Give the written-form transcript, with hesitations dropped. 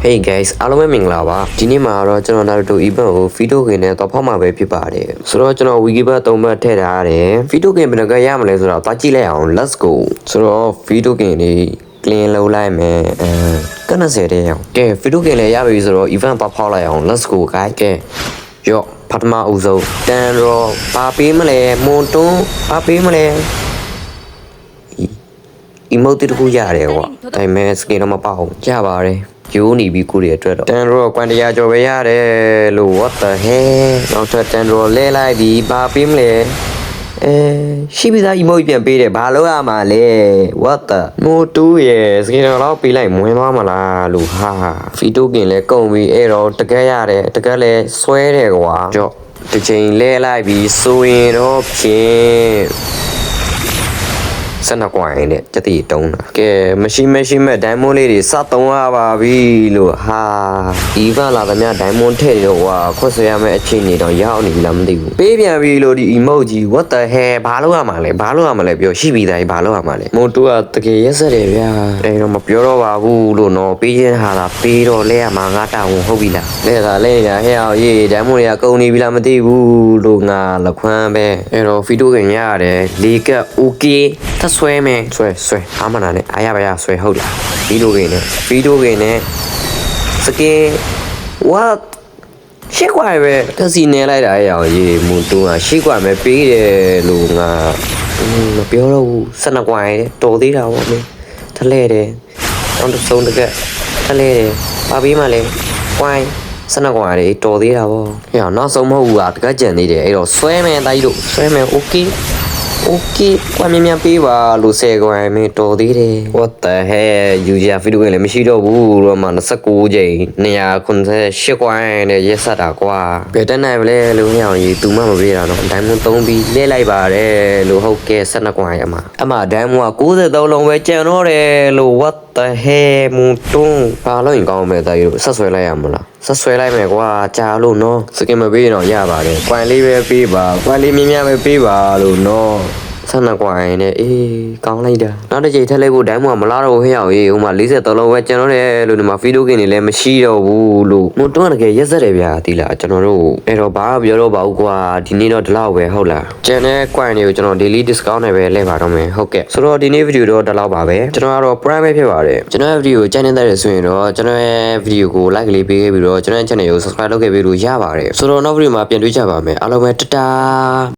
Hey guys အားလုံးပဲမင်္ဂလာပါဒီနေ့မှာတော့ကျွန်တော် Naruto event ကို Fito Game နဲ့တော့ဖောက်မှာပဲဖြစ်ပါတယ်ဆိုတော့ကျွန်တော် Wikipedia 3ဘတ်ထည့်ထားရတယ် Fito Game ဘယ်နှကရမလဲဆိုတော့သွားကြည့်လိုက်အောင် Let's go ဆိုတော့ Fito Game လေး clean လုပ်လိုက်မယ်ကနစရတဲ့အောင်ကဲ Fito Game လည်းရပြီဆိုတော့ event တော့ဖောက်လိုက်အောင် Let's go guys ကဲရော့ပထမအဦးဆုံးတန်ရောဘာပေးမလဲမွန်တွန်းဘာပေးမလဲ emote တခုရတယ်ကွာဒါပေမဲ့ skin တော့မပေါအောင်ကြပါတယ်ကျိုးနေပြီကိုရီအတွက်တော့တန်ရောကွန်တရားကျော်ပဲရတယ်လို့ what the hell နောက်ထပ်တန်ရောလဲလိုက်ပြီဘာပေးမလဲရှိပြီသား emote ပြန်ပေးတယ်ဘာလို့ရမှာလဲ what the no 2ရဲ့ skin တော့ပေးလိုက်မွင်းသွားမလားလို့ဟာ Fito Game လဲကုန်ပြီအဲ့တော့တကက်ရတယ်တကက်လဲဆွဲတယ်ကွာကြော့တစ်ချိန်လဲလိုက်ပြီဆိုရင်တော့ဖြင့်စနကွာရင်တဲ့ကြတိတုံးတာကဲမရှိမဲ့ဒိုင်မွန်လေးတွေစသုံးရပါပြီလို့ဟာဒီကလာသမျှဒိုင်မွန်ထည့်တော့ကွာခွတ်ဆွဲရမယ့်အချိန်ကြီးတော့ရောက်နေပြီလားမသိဘူးပေးပြန်ပြီလို့ဒီ emoji what the hell ဘာလို့ရမှာလဲပြောရှိပြီသားဘာလို့ရမှာလဲမို့တူကတကယ်ရက်စက်တယ်ဗျာအဲ့တော့မပြောတော့ပါဘူးလို့နော်ပေးခြင်းဟာတာပေးတော့လဲရမှာငါတာဝန်ဟုတ်ပြီလားလဲတာလဲနေတာဟဲ့အောင်ရေးဒိုင်မွန်တွေကကုန်နေပြီလားမသိဘူးလို့ငါလက်ခွမ်းပဲအဲ့တော့ Fito Game ရတယ်လေက okayဆွဲမယ်ဆွဲအားမနာနဲ့အားရပါရဆွဲဟုတ်လားဗီဒီယိုဂိမ်းနဲ့စကင် what ရှစ်ကွာပဲတက်စီနေလိုက်တာရအောင်ရေးမူတူကရှစ်ကွာပဲပေးတယ်လို့ငါမပြောတော့ဘူး12ကွာရဲ့တော်သေးတာပေါ့မင်းထလဲတယ်တောင်းတဆုံးတကက်ထလဲတယ်ပါပေးမှလဲကွိုင်း12ကွာတွေတော်သေးတာပေါ့ဟဲ့နောက်ဆုံးမဟုတ်ဘူးကတကက်ကြံသေးတယ်အဲ့တော့ဆွဲမယ်တိုက်လို့ဆွဲမယ် okay okay ကွာမြန်ပေးပါလို့10ကွာမင်းတော်သေးတယ် what the hell ယူကြ Fito Game လည်းမရှိတော့ဘူးတော့မှ29ချိန်298ကွာနဲ့ရက်ဆက်တာကွာဘယ်တက်နိုင်မလဲလို့ဟဲ့အောင်ကြီးသူမှမပေးတာတော့ဒိုင်မွန်3ပြီးလဲလိုက်ပါတယ်လို့ဟုတ်ကဲ12ကွာအမဒိုင်မွန်က93လုံးပဲကျန်တော့တယ်လို့ what the hell မူတွန်းဘာလို့ရင်ကောင်းမဲ့တာကြီးဆက်ဆွဲလိုက်ရမလားဆက်ဆွဲလိုက်မယ်ကွာကြာလို့နော်စကင်မပေးရင်တော့ရပါတယ်ကွိုင်လေးပဲပေးပါကွိုင်လေးမြင်းပဲပေးပါလို့နော်12ကွာရင်နဲ့ကောင်းလိုက်တာနောက်တစ်ချိန်ထက်လိုက်ဖို့ဒိုင်းမွန်ကမလာတော့ဟဲ့အောင်ဟိုမှာ43လုံးပဲကျန်တော့တယ်လို့ဒီမှာ Fito Game တွေလည်းမရှိတော့ဘူးလို့မွန်တွန်းကတကယ်ရက်စက်တယ်ဗျာဒီလားကျွန်တော်တို့အဲ့တော့ဘာမှပြောတော့ပါဘူးကွာဒီနေ့တော့ဒီလောက်ပဲဟုတ်လားကျန်တဲ့ကွိုင်တွေကိုကျွန်တော် daily discount နဲ့ပဲလဲပါတော့မယ်ဟုတ်ကဲ့ဆိုတော့ဒီနေ့ဗီဒီယိုတော့ဒီလောက်ပါပဲကျွန်တော်ကတော့ prime ပဲဖြစ်ပါတယ်ကျွန်တော်ရဲ့ဗီဒီယိုကိုကြိုက်နေတဲ့ဆိုရင်တော့ကျွန်တော်ရဲ့ဗီဒီယိုကို like လေးပေးခဲ့ပြီးတော့ကျွန်တော်ရဲ့ channel ကို subscribe လုပ်ခဲ့ပြီးလို့ရပါတယ်ဆိုတော့နောက်ဗီဒီယိုမှာပြန်တွေ့ကြပါမယ်အားလုံးပဲတတာ